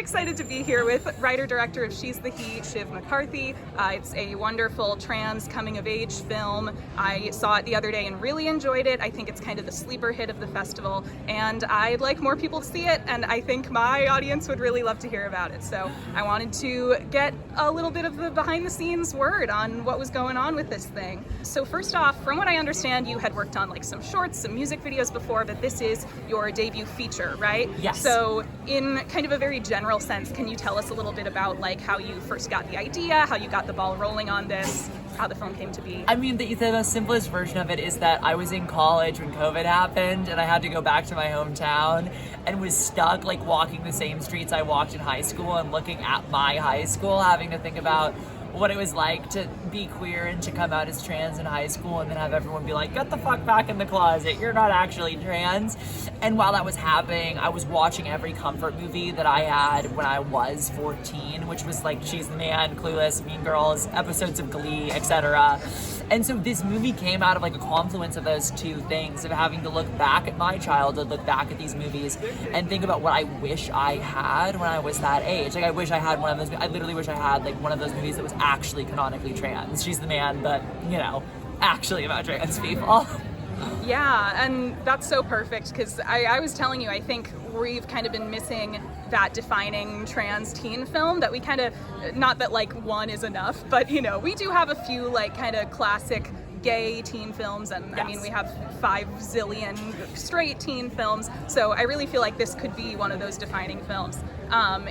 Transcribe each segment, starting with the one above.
excited to be here with writer-director of She's the He, Shiv McCarthy. It's a wonderful trans coming-of-age film. I saw it the other day and really enjoyed it. I think it's kind of the sleeper hit of the festival, and I'd like more people to see it, and I think my audience would really love to hear about it. So I wanted to get a little bit of the behind-the-scenes word on what was going on with this thing. So first off, from what I understand, you had worked on like some shorts, some music videos before, but this is your debut feature, right? Yes. So in kind of a very general sense, can you tell us a little bit about like how you first got the idea, how you got the ball rolling on this, how the film came to be? I mean, the simplest version of it is that I was in college when COVID happened, and I had to go back to my hometown and was stuck like walking the same streets I walked in high school and looking at my high school, having to think about what it was like to be queer and to come out as trans in high school and then have everyone be like, get the fuck back in the closet, you're not actually trans. And while that was happening, I was watching every comfort movie that I had when I was 14, which was like She's the Man, Clueless, Mean Girls, episodes of Glee, etc. And so this movie came out of like a confluence of those two things, of having to look back at my childhood, look back at these movies, and think about what I wish I had when I was that age. Like I wish I had one of those, I literally wish I had like one of those movies that was actually canonically trans. She's the Man, but you know, actually about trans people. Yeah, and that's so perfect, because I was telling you, I think we've kind of been missing that defining trans teen film that we kind of, not that like one is enough, but you know, we do have a few like kind of classic gay teen films, and yes. I mean, we have 5 zillion straight teen films, so I really feel like this could be one of those defining films.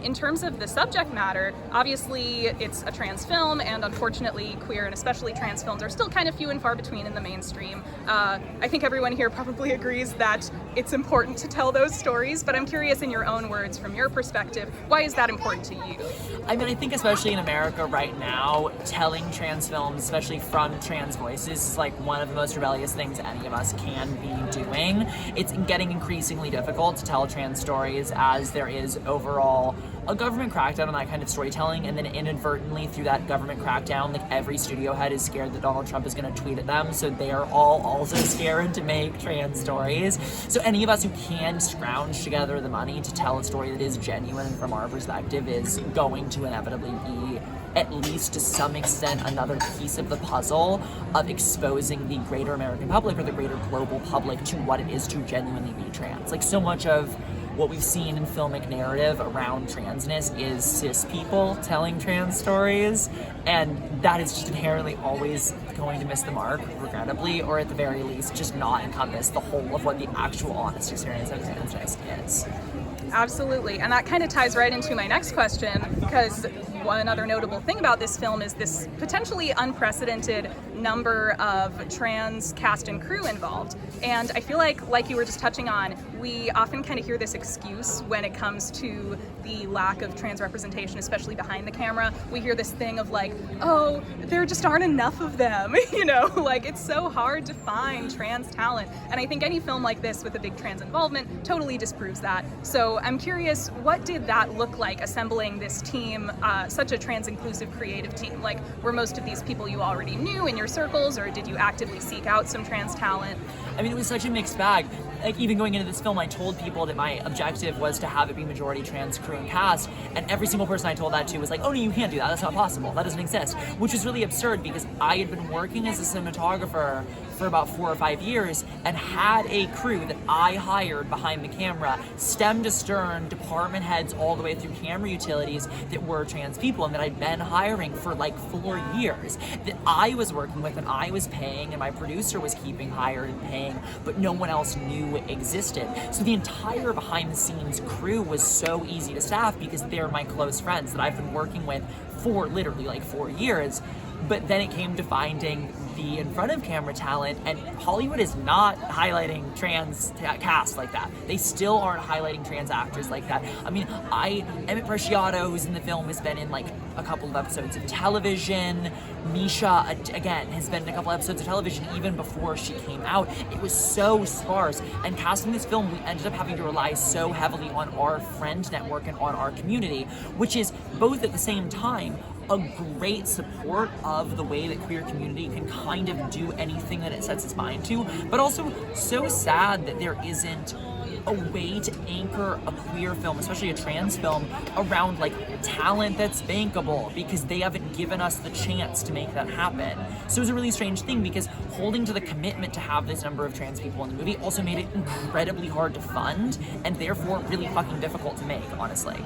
In terms of the subject matter, obviously it's a trans film, and unfortunately queer and especially trans films are still kind of few and far between in the mainstream. I think everyone here probably agrees that it's important to tell those stories, but I'm curious, in your own words, from your perspective, why is that important to you? I mean, I think especially in America right now, telling trans films, especially from trans voices, is like one of the most rebellious things any of us can be doing. It's getting increasingly difficult to tell trans stories, as there is overall a government crackdown on that kind of storytelling, and then inadvertently through that government crackdown, like every studio head is scared that Donald Trump is going to tweet at them, so they are all also scared to make trans stories. So any of us who can scrounge together the money to tell a story that is genuine from our perspective is going to inevitably be, at least to some extent, another piece of the puzzle of exposing the greater American public or the greater global public to what it is to genuinely be trans. Like, so much of what we've seen in filmic narrative around transness is cis people telling trans stories, and that is just inherently always going to miss the mark, regrettably, or at the very least just not encompass the whole of what the actual honest experience of transness is. Absolutely, and that kind of ties right into my next question, because one other notable thing about this film is this potentially unprecedented number of trans cast and crew involved. And I feel like you were just touching on, we often kind of hear this excuse when it comes to the lack of trans representation, especially behind the camera. We hear this thing of like, oh, there just aren't enough of them, you know, like it's so hard to find trans talent. And I think any film like this with a big trans involvement totally disproves that. So I'm curious, what did that look like, assembling this team, such a trans inclusive creative team? Like, were most of these people you already knew in your circles, or did you actively seek out some trans talent? I mean, it was such a mixed bag. Like, even going into this film, I told people that my objective was to have it be majority trans crew and cast, and every single person I told that to was like, oh no, you can't do that, that's not possible, that doesn't exist, which is really absurd, because I had been working as a cinematographer for about 4 or 5 years and had a crew that I hired behind the camera, stem to stern, department heads all the way through camera utilities, that were trans people, and that I'd been hiring for like 4 years, that I was working with and I was paying, and my producer was keeping hired and paying, but no one else knew existed. So the entire behind the scenes crew was so easy to staff, because they're my close friends that I've been working with for literally like 4 years. But then it came to finding the in front of camera talent, and Hollywood is not highlighting trans cast like that. They still aren't highlighting trans actors like that. I mean, Emmett Preciado, who's in the film, has been in like a couple of episodes of television. Misha, again, has been in a couple episodes of television even before she came out. It was so sparse, and casting this film, we ended up having to rely so heavily on our friend network and on our community, which is both at the same time a great support of the way that queer community can kind of do anything that it sets its mind to, but also so sad that there isn't a way to anchor a queer film, especially a trans film, around like talent that's bankable, because they haven't given us the chance to make that happen. So it was a really strange thing, because holding to the commitment to have this number of trans people in the movie also made it incredibly hard to fund, and therefore really fucking difficult to make, honestly.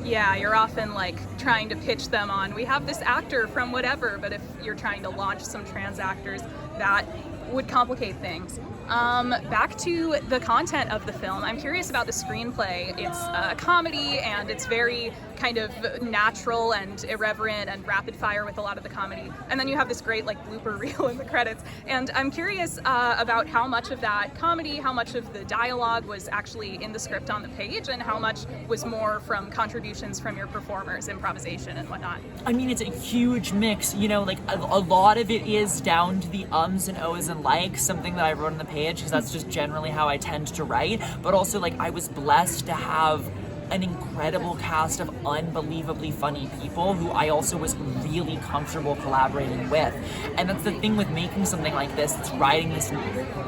Yeah, you're often like trying to pitch them on, we have this actor from whatever, but if you're trying to launch some trans actors, that would complicate things. Back to the content of the film, I'm curious about the screenplay. It's a comedy, and it's very kind of natural and irreverent and rapid fire with a lot of the comedy. And then you have this great like blooper reel in the credits. And I'm curious about how much of that comedy, how much of the dialogue was actually in the script on the page, and how much was more from contributions from your performers, improvisation and whatnot. I mean, it's a huge mix, you know, like a lot of it is down to the ums and ohs and likes, something that I wrote on the page, because that's just generally how I tend to write. But also, like, I was blessed to have an incredible cast of unbelievably funny people who I also was really comfortable collaborating with. And that's the thing with making something like this, that's riding this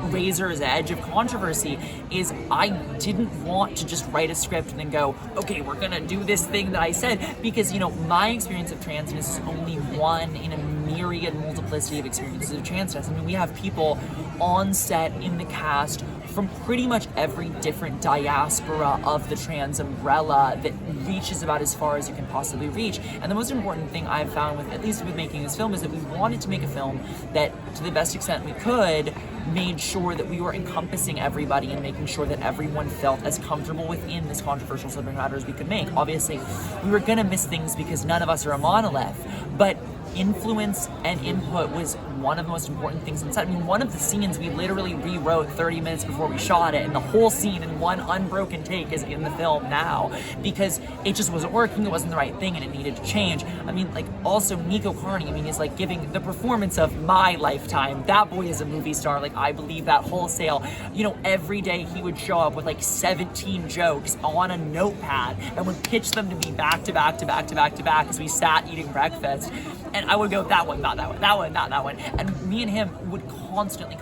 razor's edge of controversy, is I didn't want to just write a script and then go, okay, we're gonna do this thing that I said, because, you know, my experience of transness is only one in a myriad multiplicity of experiences of transness. I mean, we have people on set, in the cast, from pretty much every different diaspora of the trans umbrella that reaches about as far as you can possibly reach. And the most important thing I've found, with at least with making this film, is that we wanted to make a film that, to the best extent we could, made sure that we were encompassing everybody and making sure that everyone felt as comfortable within this controversial subject matter as we could make. Obviously, we were gonna miss things because none of us are a monolith, but influence and input was one of the most important things inside. I mean, one of the scenes we literally rewrote 30 minutes before we shot it, and the whole scene in one unbroken take is in the film now, because it just wasn't working, it wasn't the right thing, and it needed to change. I mean, like, also Nico Carney, I mean, is like giving the performance of my lifetime. That boy is a movie star, like, I believe that wholesale. You know, every day he would show up with like 17 jokes on a notepad and would pitch them to me back to back to back to back to back as we sat eating breakfast. And I would go, that one, not that one, that one, not that one. And me and him would constantly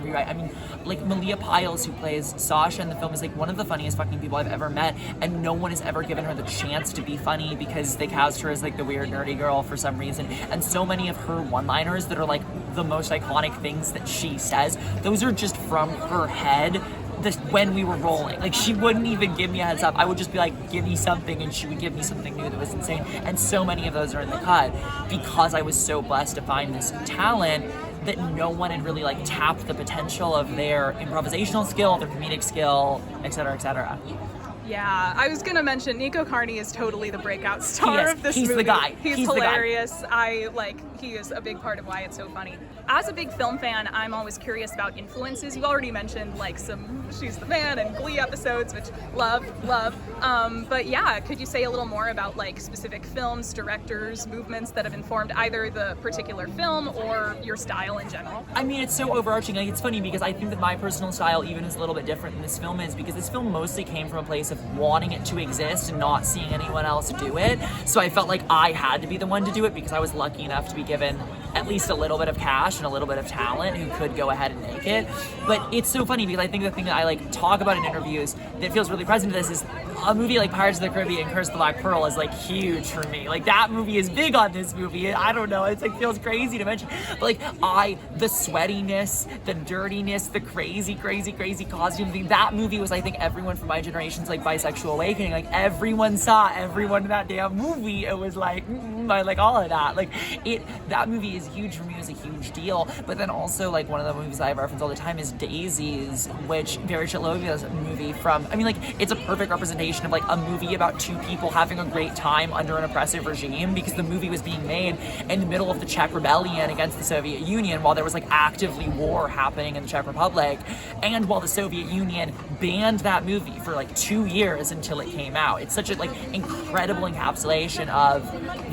rewrite. I mean, like, Malia Piles, who plays Sasha in the film, is like one of the funniest fucking people I've ever met, and no one has ever given her the chance to be funny because they cast her as like the weird nerdy girl for some reason. And so many of her one-liners that are like the most iconic things that she says, those are just from her head. When we were rolling, like, she wouldn't even give me a heads up. I would just be like, give me something, and she would give me something new that was insane. And so many of those are in the cut because I was so blessed to find this talent that no one had really like tapped the potential of their improvisational skill, their comedic skill, etc., etc. Yeah, I was gonna mention Nico Carney is totally the breakout star of this movie. He's the guy. He's hilarious. He is a big part of why it's so funny. As a big film fan, I'm always curious about influences. You already mentioned like some She's the Man and Glee episodes, which love. But yeah, could you say a little more about like specific films, directors, movements that have informed either the particular film or your style in general? I mean, it's so overarching. Like, it's funny because I think that my personal style even is a little bit different than this film is, because this film mostly came from a place of wanting it to exist and not seeing anyone else do it. So I felt like I had to be the one to do it because I was lucky enough to be given at least a little bit of cash and a little bit of talent who could go ahead and make it. But it's so funny because I think the thing that I like talk about in interviews that feels really present to this is a movie like Pirates of the Caribbean, Curse of the Black Pearl is like huge for me. Like, that movie is big on this movie. I don't know, it's like feels crazy to mention. But like, the sweatiness, the dirtiness, the crazy costume thing, that movie was, I think, everyone from my generation's like bisexual awakening. Like, everyone saw everyone in that damn movie. It was like, I like all of that. Like, that movie is huge for me. It was a huge deal. But then also, like, one of the movies I reference all the time is Daisies, which Barry Chalovia's movie from, I mean, like, it's a perfect representation of like a movie about two people having a great time under an oppressive regime, because the movie was being made in the middle of the Czech rebellion against the Soviet Union while there was like actively war happening in the Czech Republic, and while the Soviet Union banned that movie for like 2 years until it came out. It's such a like incredible encapsulation of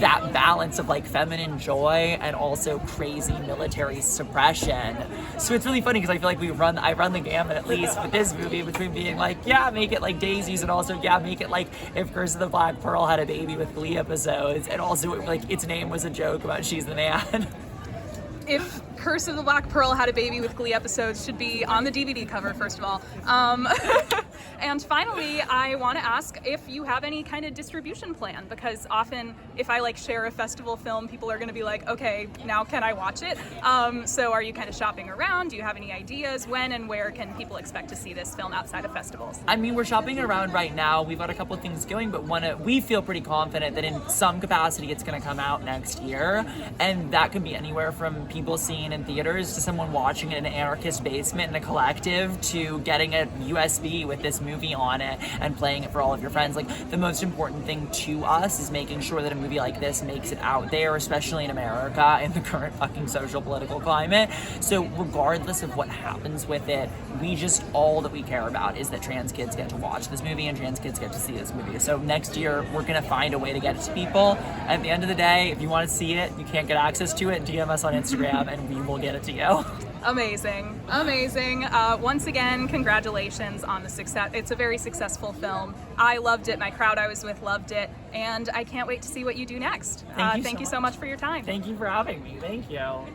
that balance of like feminine joy and also crazy military suppression. So it's really funny because I feel like I run the gamut, at least with this movie, between being like, yeah, make it like Daisies, and also, yeah, make it like if Curse of the Black Pearl had a baby with Glee episodes, and also like its name was a joke about She's the Man. If Curse of the Black Pearl had a baby with Glee episodes, should be on the DVD cover, first of all. And finally, I want to ask if you have any kind of distribution plan, because often if I like share a festival film, people are going to be like, okay, now can I watch it? So are you kind of shopping around? Do you have any ideas? When and where can people expect to see this film outside of festivals? I mean, we're shopping around right now. We've got a couple of things going, but we feel pretty confident that in some capacity it's going to come out next year. And that could be anywhere from people seeing in theaters to someone watching in an anarchist basement in a collective to getting a USB with this movie on it and playing it for all of your friends. Like, the most important thing to us is making sure that a movie like this makes it out there, especially in America in the current fucking social political climate. So regardless of what happens with it, all that we care about is that trans kids get to watch this movie and trans kids get to see this movie. So next year, we're gonna find a way to get it to people. At the end of the day, if you want to see it, you can't get access to it, DM us on Instagram and we will get it to you. Amazing. Once again, congratulations on the success. It's a very successful film. I loved it. My crowd I was with loved it. And I can't wait to see what you do next. Thank you so much for your time. Thank you for having me. Thank you.